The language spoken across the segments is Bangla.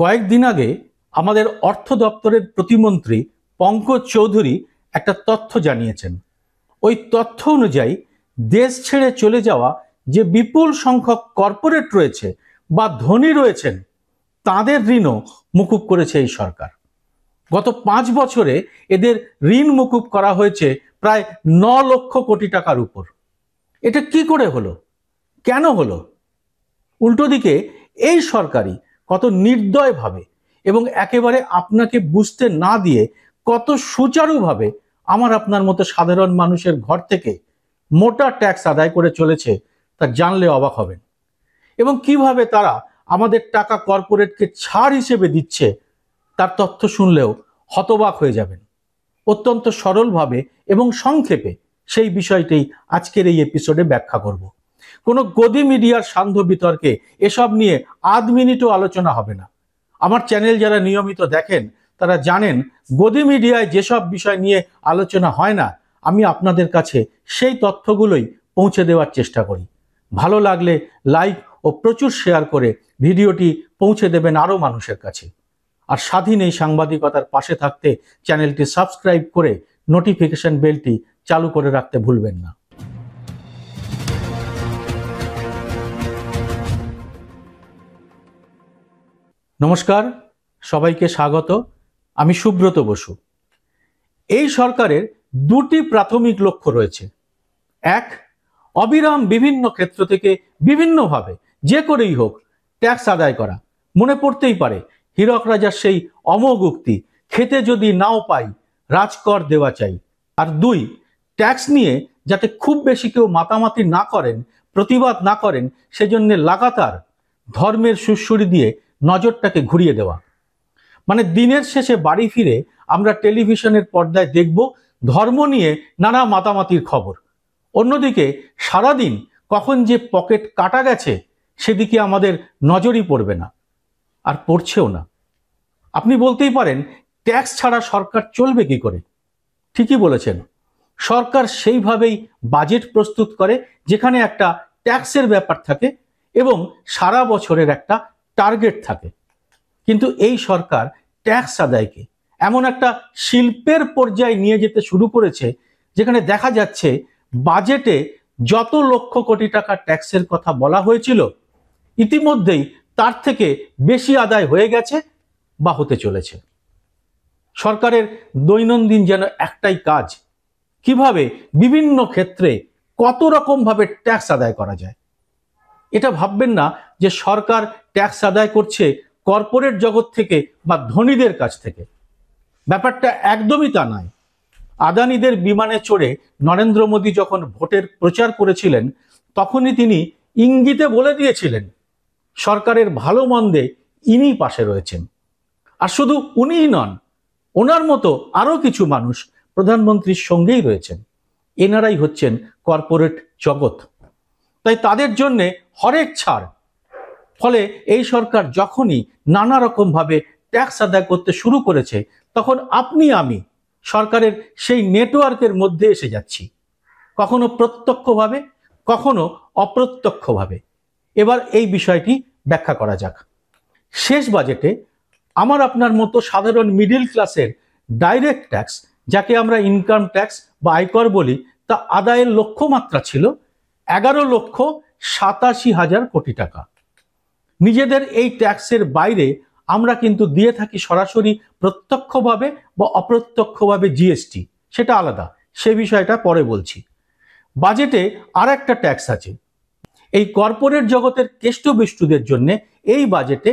কয়েকদিন আগে আমাদের অর্থ দপ্তরের প্রতিমন্ত্রী পঙ্কজ চৌধুরী একটা তথ্য জানিয়েছেন। ওই তথ্য অনুযায়ী দেশ ছেড়ে চলে যাওয়া যে বিপুল সংখ্যক কর্পোরেট রয়েছে বা ধনী রয়েছেন, তাদের ঋণও মুকুব করেছে এই সরকার। গত 5 বছরে এদের ঋণ মুকুব করা হয়েছে প্রায় 9 লক্ষ কোটি টাকার উপর। এটা কি করে হলো? কেন হলো? উল্টো দিকে এই সরকারই কত নির্দয়ভাবে এবং একেবারে আপনাকে বুঝতে না দিয়ে কত সুচারুভাবে আমার আপনার মতো সাধারণ মানুষের ঘর থেকে মোটা ট্যাক্স আদায় করে চলেছে, তা জানলে অবাক হবেন। এবং কিভাবে তারা আমাদের টাকা কর্পোরেটকে ছাড় হিসেবে দিচ্ছে, তার তথ্য শুনলেও হতবাক হয়ে যাবেন। অত্যন্ত সরলভাবে এবং সংক্ষেপে সেই বিষয়টাই আজকের এই এপিসোডে ব্যাখ্যা করব। কোনো গদি মিডিয়ার সান্ধ্য বিতর্কে এসব নিয়ে আধ মিনিটও আলোচনা হবে না। আমার চ্যানেল যারা নিয়মিত দেখেন তারা জানেন, গদি মিডিয়ায় যেসব বিষয় নিয়ে আলোচনা হয় না, আমি আপনাদের কাছে সেই তথ্যগুলোই পৌঁছে দেওয়ার চেষ্টা করি। ভালো লাগলে লাইক ও প্রচুর শেয়ার করে ভিডিওটি পৌঁছে দেবেন আরও মানুষের কাছে। আর স্বাধীন এই সাংবাদিকতার পাশে থাকতে চ্যানেলটি সাবস্ক্রাইব করে নোটিফিকেশন বেলটি চালু করে রাখতে ভুলবেন না। নমস্কার, সবাইকে স্বাগত। আমি সুব্রত বসু। এই সরকারের দুটি প্রাথমিক লক্ষ্য রয়েছে। এক, অবিরাম বিভিন্ন ক্ষেত্র থেকে বিভিন্নভাবে যে করেই হোক ট্যাক্স আদায় করা। মনে পড়তেই পারে হীরক রাজার সেই অমোঘ উক্তি, খেতে যদি নাও পাই রাজকর দেওয়া চাই। আর দুই, ট্যাক্স নিয়ে যাতে খুব বেশি কেউ মাতামাতি না করেন, প্রতিবাদ না করেন, সেজন্য লাগাতার ধর্মের সুড়সুড়ি দিয়ে নজরটাকে ঘুরিয়ে দেওয়া। মানে দিনের শেষে বাড়ি ফিরে আমরা টেলিভিশনের পর্দায় দেখব ধর্ম নিয়ে নানা মাতামাতির খবর। অন্যদিকে সারাদিন কখন যে পকেট কাটা গেছে সেদিকে আমাদের নজরই পড়বে না, আর পড়ছেও না। আপনি বলতেই পারেন, ট্যাক্স ছাড়া সরকার চলবে কি করে? ঠিকই বলেছেন, সরকার সেইভাবেই বাজেট প্রস্তুত করে যেখানে একটা ট্যাক্সের ব্যাপার থাকে এবং সারা বছরের একটা টার্গেট থাকে। কিন্তু এই সরকার ট্যাক্স আদায়কে এমন একটা শিল্পের পর্যায়ে নিয়ে যেতে শুরু করেছে যেখানে দেখা যাচ্ছে বাজেটে যত লক্ষ কোটি টাকা ট্যাক্সের কথা বলা হয়েছিল, ইতিমধ্যেই তার থেকে বেশি আদায় হয়ে গেছে বা হতে চলেছে। সরকারের দৈনন্দিন যেন একটাই কাজ, কিভাবে বিভিন্ন ক্ষেত্রে কত রকম ভাবে ট্যাক্স আদায় করা যায়। এটা ভাববেন না যে সরকার ট্যাক্স আদায় করছে কর্পোরেট জগৎ থেকে বা ধনীদের কাছ থেকে। ব্যাপারটা একদমই তা নয়। আদানিদের বিমানে চড়ে নরেন্দ্র মোদী যখন ভোটের প্রচার করেছিলেন, তখনই তিনি ইঙ্গিতে বলে দিয়েছিলেন সরকারের ভালো মন্দে ইনি পাশে রয়েছেন। আর শুধু উনিই নন, ওনার মতো আরো কিছু মানুষ প্রধানমন্ত্রীর সঙ্গেই রয়েছেন। এনারাই হচ্ছেন কর্পোরেট জগৎ। তাই তাদের জন্যে হরেক ছাড়। ফলে এই সরকার যখনই নানা রকম ভাবে ট্যাক্স আদায় করতে শুরু করেছে, তখন আপনি আমি সরকারের সেই নেটওয়ার্কের মধ্যে এসে যাচ্ছি, কখনো প্রত্যক্ষভাবে, কখনো অপ্রত্যক্ষভাবে। এবার এই বিষয়টি ব্যাখ্যা করা যাক। শেষ বাজেটে আমার আপনার মতো সাধারণ মিডিল ক্লাসের ডাইরেক্ট ট্যাক্স, যাকে আমরা ইনকাম ট্যাক্স বা আয়কর বলি, তা আদায়ের লক্ষ্যমাত্রা ছিল 11,87,000 কোটি টাকা। নিজেদের এই ট্যাক্সের বাইরে আমরা কিন্তু দিয়ে থাকি সরাসরি প্রত্যক্ষভাবে বা অপ্রত্যক্ষভাবে জিএসটি, সেটা আলাদা, সে বিষয়টা পরে বলছি। বাজেটে আর একটা ট্যাক্স আছে। এই কর্পোরেট জগতের কেষ্টবিষ্টুদের জন্য এই বাজেটে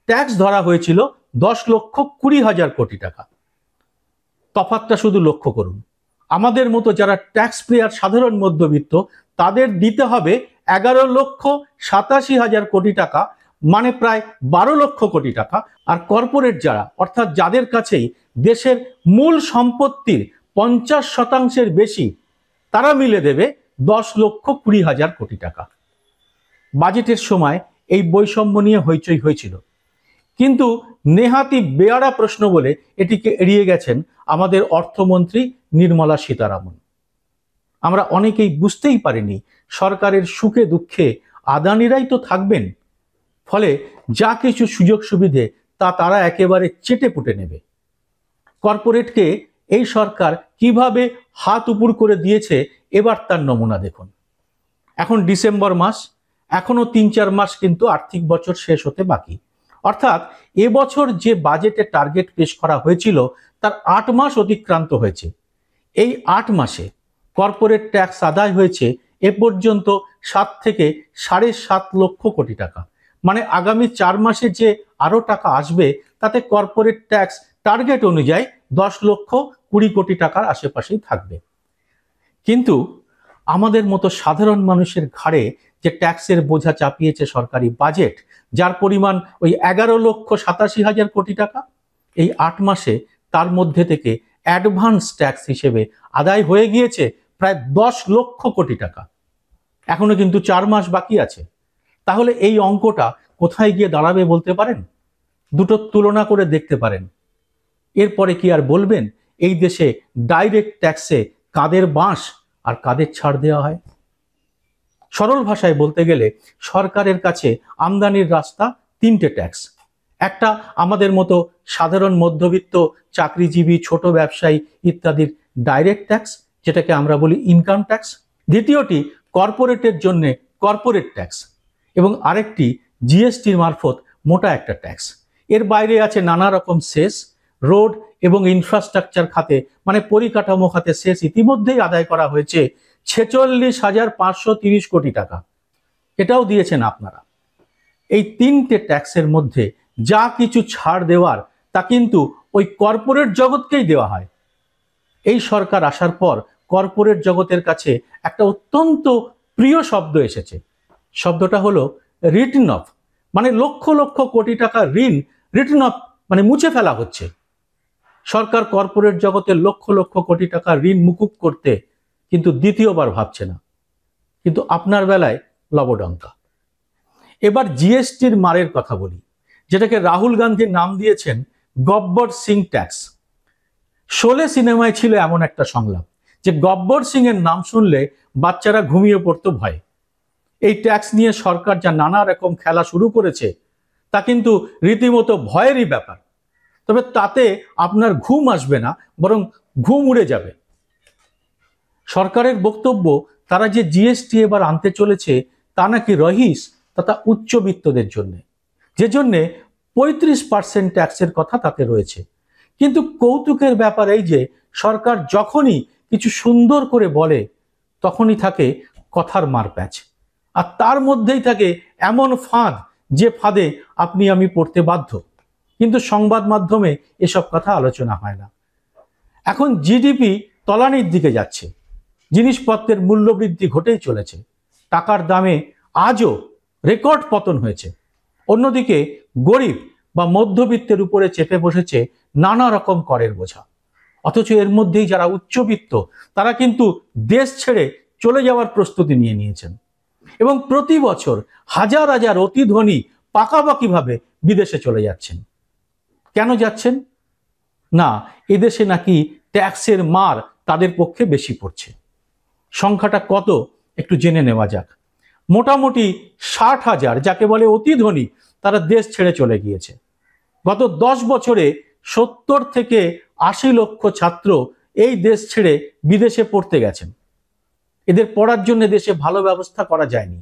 ট্যাক্স ধরা হয়েছিল 10,20,000 কোটি টাকা। তফাৎটা শুধু লক্ষ্য করুন। আমাদের মতো যারা ট্যাক্স পেয়ার সাধারণ মধ্যবিত্ত, তাদের দিতে হবে 11,87,000 কোটি টাকা, মানে প্রায় 12 লক্ষ কোটি টাকা। আর কর্পোরেট যারা, অর্থাৎ যাদের কাছেই দেশের মূল সম্পত্তির 50% বেশি, তারা মিলে দেবে 10,20,000 কোটি টাকা। বাজেটের সময় এই বৈষম্য নিয়ে হইচই হয়েছিল, কিন্তু নেহাতি বেয়ারা প্রশ্ন বলে এটিকে এড়িয়ে গেছেন আমাদের অর্থমন্ত্রী নির্মলা সীতারামন। আমরা অনেকেই বুঝতেই পারিনি সরকারের সুখে দুঃখে আদানিরাই তো থাকবেন। ফলে যা কিছু সুযোগ সুবিধে তা তারা একেবারে চেটে পুটে নেবে। কর্পোরেটকে এই সরকার কিভাবে হাত উপর করে দিয়েছে এবার তার নমুনা দেখুন। এখন ডিসেম্বর মাস, এখনো ৩-৪ মাস কিন্তু আর্থিক বছর শেষ হতে বাকি। অর্থাৎ এবছর যে বাজেটে টার্গেট পেশ করা হয়েছিল তার ৮ মাস অতিক্রান্ত হয়েছে। এই ৮ মাসে কর্পোরেট ট্যাক্স আদায় হয়েছে এ পর্যন্ত ৭ থেকে ৭.৫ লক্ষ কোটি টাকা। মানে আগামী ৪ মাসে যে আরো টাকা আসবে তাতে কর্পোরেট ট্যাক্স টার্গেট অনুযায়ী ১০,২০ কোটি টাকার আশেপাশেই থাকবে। কিন্তু আমাদের মতো সাধারণ মানুষের ঘাড়ে যে ট্যাক্সের বোঝা চাপিয়েছে সরকারি বাজেট, যার পরিমাণ ওই ১১,৮৭,০০০ কোটি টাকা, এই ৮ মাসে তার মধ্যে থেকে অ্যাডভান্স ট্যাক্স হিসেবে আদায় হয়ে গিয়েছে প্রায় ১০ লক্ষ কোটি টাকা। এখনো কিন্তু ৪ মাস বাকি আছে। তাহলে এই অঙ্কটা কোথায় গিয়ে দাঁড়াবে বলতে পারেন? দুটো তুলনা করে দেখতে পারেন। এরপরে কি আর বলবেন এই দেশে ডাইরেক্ট ট্যাক্সে কাদের বাঁশ আর কাদের ছাড় দেওয়া হয়? সরল ভাষায় বলতে গেলে সরকারের কাছে আমদানির রাস্তা ৩টে ট্যাক্স। একটা আমাদের মতো সাধারণ মধ্যবিত্ত চাকরিজীবী, ছোট ব্যবসায়ী ইত্যাদির ডাইরেক্ট ট্যাক্স, যেটাকে আমরা বলি ইনকাম ট্যাক্স। দ্বিতীয়টি কর্পোরেটের জন্য কর্পোরেট ট্যাক্স, এবং আরেকটি জিএসটির মারফত মোটা একটা ট্যাক্স। এর বাইরে আছে নানা রকম সেস। রোড এবং ইনফ্রাস্ট্রাকচার খাতে মানে পরিকাঠামো খাতে সেস ইতিমধ্যেই আদায় করা হয়েছে ৪৬,৫৩০ কোটি টাকা। এটাও দিয়েছেন আপনারা। এই ৩টে ট্যাক্সের মধ্যে যা কিছু ছাড় দেওয়ার তা কিন্তু ওই কর্পোরেট জগৎকেই দেওয়া হয়। এই সরকার আসার পর কর্পোরেট জগতের কাছে একটা অত্যন্ত প্রিয় শব্দ এসেছে। শব্দটা হলো রিটন অফ। মানে লক্ষ লক্ষ কোটি টাকা ঋণ রিটন অফ মানে মুছে ফেলা হচ্ছে। সরকার কর্পোরেট জগতের লক্ষ লক্ষ কোটি টাকা ঋণ মুকুব করতে কিন্তু দ্বিতীয়বার ভাবছে না। কিন্তু আপনার বেলায় লবডঙ্কা। এবার জিএসটির মারের কথা বলি, যেটাকে রাহুল গান্ধী নাম দিয়েছেন গব্বর সিং ট্যাক্স। শোলে সিনেমায় ছিল এমন একটা সংলাপ যে গব্বর সিং এর নাম শুনলে বাচ্চারা ঘুমিয়ে পড়তো ভয়ে। এই ট্যাক্স নিয়ে সরকার যা নানা রকম খেলা শুরু করেছে তা কিন্তু রীতিমতো ভয়েরই ব্যাপার। তবে তাতে আপনার ঘুম আসবে না, বরং ঘুম উড়ে যাবে। সরকারের বক্তব্য তারা যে জিএসটি এবার আনতে চলেছে তা নাকি রহিস তথা উচ্চবিত্তদের জন্য, যে জন্যে ৩৫% ট্যাক্সের কথা তাতে রয়েছে। কিন্তু কৌতুকের ব্যাপার এই যে সরকার যখনই কিছু সুন্দর করে বলে তখনই থাকে কথার মারপ্যাচ, আর তার মধ্যেই থাকে এমন ফাঁদ যে ফাঁদে আপনি আমি পড়তে বাধ্য। কিন্তু সংবাদ মাধ্যমে এসব কথা আলোচনা হয় না। এখন জিডিপি তলানির দিকে যাচ্ছে, জিনিসপত্রের মূল্যবৃদ্ধি ঘটেই চলেছে, টাকার দামে আজও রেকর্ড পতন হয়েছে। অন্যদিকে গরিব বা মধ্যবিত্তের উপরে চেপে বসেছে নানা রকম করের বোঝা। অথচ এর মধ্যেই যারা উচ্চবিত্ত তারা কিন্তু দেশ ছেড়ে চলে যাওয়ার প্রস্তুতি নিয়ে নিয়েছেন, এবং প্রতি বছর হাজার হাজার অতি ধনী পাকাপাকিভাবে বিদেশে চলে যাচ্ছেন। কেন যাচ্ছেন? না, এদেশে নাকি ট্যাক্সের মার তাদের পক্ষে বেশি পড়ছে। সংখ্যাটা কত একটু জেনে নেওয়া যাক। মোটামুটি ৬০,০০০, যাকে বলে অতি ধনী, তারা দেশ ছেড়ে চলে গিয়েছে। গত ১০ বছরে ৭০ থেকে ৮০ লক্ষ ছাত্র এই দেশ ছেড়ে বিদেশে পড়তে গেছেন। এদের পড়ার জন্য দেশে ভালো ব্যবস্থা করা যায়নি।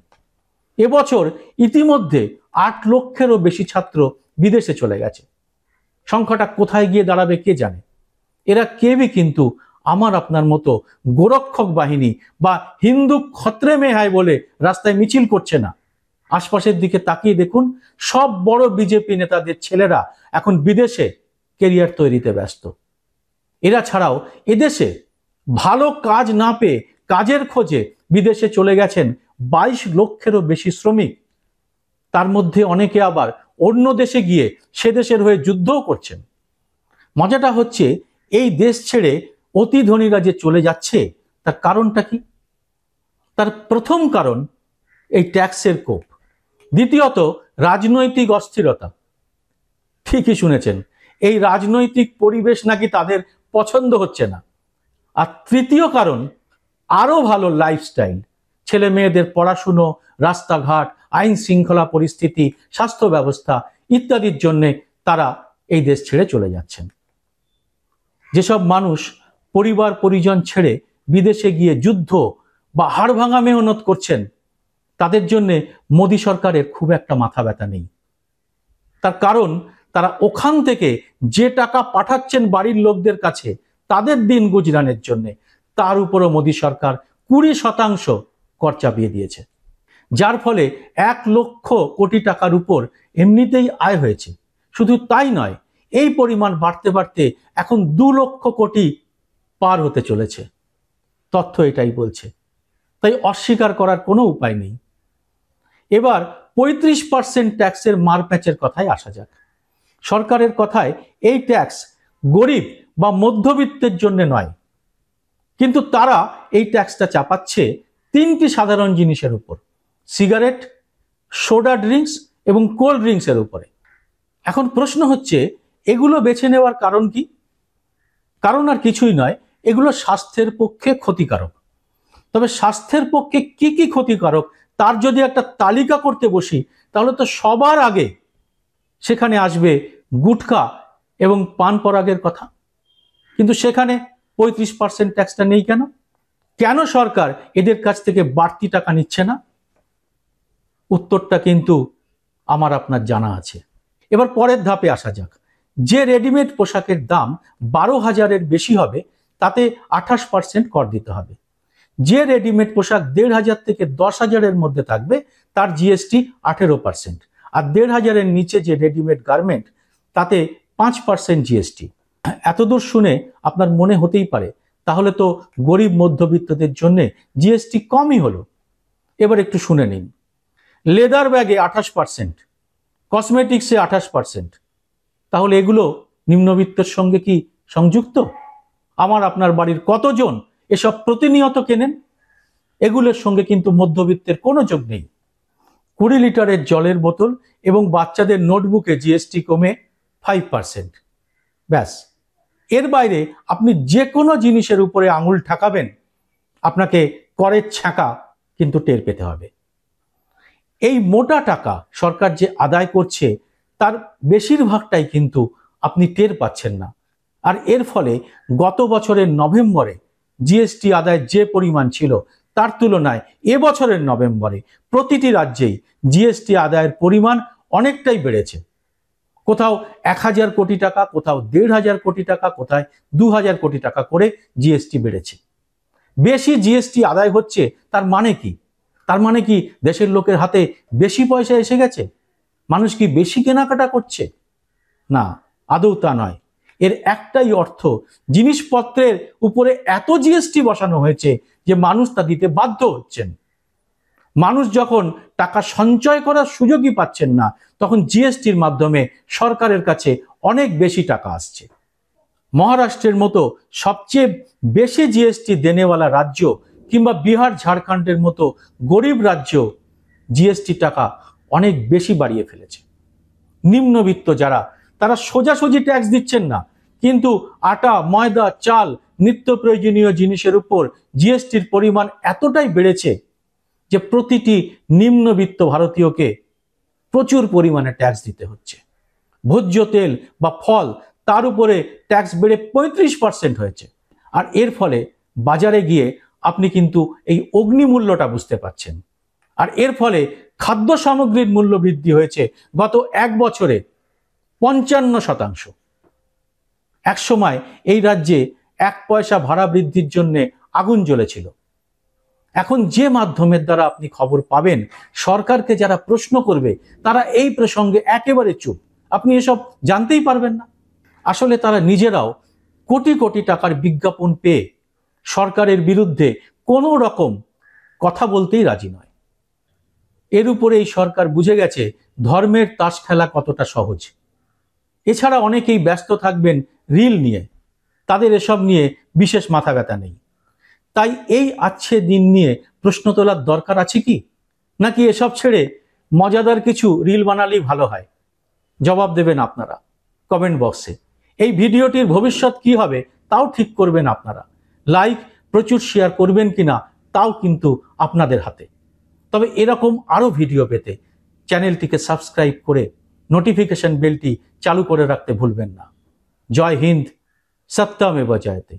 এবছর ইতিমধ্যে ৮ লক্ষেরও বেশি ছাত্র বিদেশে চলে গেছে। সংখ্যাটা কোথায় গিয়ে দাঁড়াবে কে জানে। এরা কেউই কিন্তু আমার আপনার মতো গোরক্ষক বাহিনী বা হিন্দু খত্রে মে হায় বলে রাস্তায় মিছিল করছে না। আশপাশের দিকে তাকিয়ে দেখুন, সব বড় বিজেপি নেতাদের ছেলেরা এখন বিদেশে কেরিয়ার তৈরিতে ব্যস্ত। এরা ছাড়াও এদেশে ভালো কাজ না পেয়ে কাজের খোঁজে বিদেশে চলে গেছেন ২২ লক্ষেরও বেশি শ্রমিক। তার মধ্যে অনেকে আবার অন্য দেশে গিয়ে সে দেশের হয়ে যুদ্ধও করছেন। মজাটা হচ্ছে এই দেশ ছেড়ে অতি ধনীরা যে চলে যাচ্ছে তার কারণটা কি? তার প্রথম কারণ এই ট্যাক্সের কোপ, দ্বিতীয়ত রাজনৈতিক অস্থিরতা। ঠিকই শুনেছেন, এই রাজনৈতিক পরিবেশ নাকি তাদের পছন্দ হচ্ছে না। আর তৃতীয় কারণ আরো ভালো লাইফস্টাইল, ছেলে মেয়েদের পড়াশুনো, রাস্তাঘাট, আইন শৃঙ্খলা পরিস্থিতি, স্বাস্থ্য ব্যবস্থা ইত্যাদির জন্য তারা এই দেশ ছেড়ে চলে যাচ্ছেন। যেসব মানুষ পরিবার পরিজন ছেড়ে বিদেশে গিয়ে যুদ্ধ বা হাড় ভাঙা মেহনত করছেন, তাদের জন্য মোদী সরকারের খুব একটা মাথা ব্যথা নেই। তার কারণ তারা ওখান থেকে যে টাকা পাঠাচ্ছেন বাড়ির লোকদের কাছে তাদের দিন গুজরানের জন্য, তার উপরও মোদী সরকার 20% কর চাপিয়ে দিয়েছে, যার ফলে 1 লক্ষ কোটি টাকার উপর এমনিতেই আয় হয়েছে। শুধু তাই নয়, এই পরিমাণ বাড়তে বাড়তে এখন 2 লক্ষ কোটি পার হতে চলেছে। তথ্য এটাই বলছে, তাই অস্বীকার করার কোনো উপায় নেই। এবার 35% ট্যাক্সের মারপ্যাচের কথায় আসা যাক। সরকারের কথায় এই ট্যাক্স গরিব বা মধ্যবিত্তের জন্য নয়, কিন্তু তারা এই ট্যাক্সটা চাপাচ্ছে 3টি সাধারণ জিনিসের উপর: সিগারেট, সোডা ড্রিঙ্কস এবং কোল্ড ড্রিঙ্কসের উপরে। এখন প্রশ্ন হচ্ছে, এগুলো বেছে নেওয়ার কারণ কি? কারণ আর কিছুই নয়, এগুলো স্বাস্থ্যের পক্ষে ক্ষতিকারক। তবে স্বাস্থ্যের পক্ষে কি কি ক্ষতিকারক তার যদি একটা তালিকা করতে বসি, তাহলে তো সবার আগে সেখানে আসবে গুটখা এবং পান পরাগের কথা। কিন্তু সেখানে 35% ট্যাক্সটা নেই কেন? কেন সরকার এদের কাছ থেকে বাড়তি টাকা নিচ্ছে না? উত্তরটা কিন্তু আমার আপনার জানা আছে। এবার পরের ধাপে আসা যাক। যে রেডিমেড পোশাকের দাম 12,000-এর বেশি হবে তাতে 28% কর দিতে হবে। যে রেডিমেড পোশাক 1,500 থেকে 10,000-এর মধ্যে থাকবে তার জিএসটি 18%, আর 1,500-এর নিচে যে রেডিমেড গার্মেন্ট তাতে 5% জিএসটি। এতদূর শুনে আপনার মনে হতেই পারে, তাহলে তো গরিব মধ্যবিত্তদের জন্য জিএসটি কমই হলো। এবার একটু শুনে নিন। লেদার ব্যাগে 28%, কসমেটিক্সে 28%, তাহলে এগুলো নিম্নবিত্তের সঙ্গে কি সংযুক্ত? আমার আপনার বাড়ির কতজন এসব প্রতিনিয়ত কেনেন? এগুলোর সঙ্গে কিন্তু মধ্যবিত্তের কোনো যোগ নেই। 20 লিটারের জলের বোতল এবং বাচ্চাদের নোটবুকে জিএসটি কমে 5%। ব্যাস, এর বাইরে আপনি যে কোনো জিনিসের উপরে আঙুল ঠাকাবেন, আপনাকে করের ছ্যাঁকা কিন্তু টের পেতে হবে। এই মোটা টাকা সরকার যে আদায় করছে তার বেশিরভাগটাই কিন্তু আপনি টের পাচ্ছেন না। আর এর ফলে গত বছরের নভেম্বরে জিএসটি আদায় যে পরিমাণ ছিল তার তুলনায় এবছরের নভেম্বরে প্রতিটি রাজ্যেই জিএসটি আদায়ের পরিমাণ অনেকটাই বেড়েছে। কোথাও 1,000 কোটি টাকা, কোথাও 1,500 কোটি টাকা, কোথায় 2,000 কোটি টাকা করে জিএসটি বেড়েছে। বেশি জিএসটি আদায় হচ্ছে তার মানে কি? তার মানে কি দেশের লোকের হাতে বেশি পয়সা এসে গেছে? মানুষ কি বেশি কেনাকাটা করছে? না, আদৌ তা নয়। এর একটাই অর্থ, জিনিসপত্রের উপরে এত জিএসটি বসানো হয়েছে যে মানুষ তা দিতে বাধ্য হচ্ছেন। মানুষ যখন টাকা সঞ্চয় করার সুযোগই পাচ্ছেন না, তখন জিএসটির মাধ্যমে সরকারের কাছে অনেক বেশি টাকা আসছে। মহারাষ্ট্রের মতো সবচেয়ে বেশি জিএসটি দেনেওয়ালা রাজ্য কিংবা বিহার ঝাড়খণ্ডের মতো গরিব রাজ্য জিএসটি টাকা অনেক বেশি বাড়িয়ে ফেলেছে। নিম্নবিত্ত যারা, তারা সোজাসুজি ট্যাক্স দিচ্ছেন না, কিন্তু আটা, ময়দা, চাল, নিত্য প্রয়োজনীয় জিনিসের উপর জিএসটির পরিমাণ এতটাই বেড়েছে যে প্রতিটি নিম্নবিত্ত ভারতীয়কে প্রচুর পরিমাণে ট্যাক্স দিতে হচ্ছে। ভোজ্য তেল বা ফল, তার উপরে ট্যাক্স বেড়ে 35% হয়েছে। আর এর ফলে বাজারে গিয়ে আপনি কিন্তু এই অগ্নিমূল্যটা বুঝতে পাচ্ছেন। আর এর ফলে খাদ্য সামগ্রীর মূল্য বৃদ্ধি হয়েছে গত 1 বছরে 55%। এক সময় এই রাজ্যে 1 পয়সা ভাড়া বৃদ্ধির জন্য আগুন জ্বলেছিল। এখন যে মাধ্যমের দ্বারা আপনি খবর পাবেন, সরকারকে যারা প্রশ্ন করবে তারা এই প্রসঙ্গে একেবারে চুপ। আপনি এসব জানতেই পারবেন না। আসলে তারা নিজেরাও কোটি কোটি টাকার বিজ্ঞাপন পেয়ে সরকারের বিরুদ্ধে কোনো রকম কথা বলতেই রাজি নয়। এর উপরে এই সরকার বুঝে গেছে ধর্মের তাস খেলা কতটা সহজ। এছাড়া অনেকেই ব্যস্ত থাকবেন রিল নিয়ে, তাদের এসব নিয়ে বিশেষ মাথা ব্যথা নেই। তাই এই আচ্ছে দিন নিয়ে প্রশ্ন তোলার দরকার আছে কি? নাকি এসব ছেড়ে মজাদার কিছু রিল বানালেই ভালো হয়? জবাব দেবেন আপনারা কমেন্ট বক্সে। এই ভিডিওটির ভবিষ্যৎ কি হবে তাও ঠিক করবেন আপনারা। লাইক, প্রচুর শেয়ার করবেন কিনা তাও কিন্তু আপনাদের হাতে। তবে এরকম আরো ভিডিও পেতে চ্যানেলটিকে সাবস্ক্রাইব করে নোটিফিকেশন বেলটি চালু করে রাখতে ভুলবেন না। জয় হিন্দ, সত্যমেব জয়তে।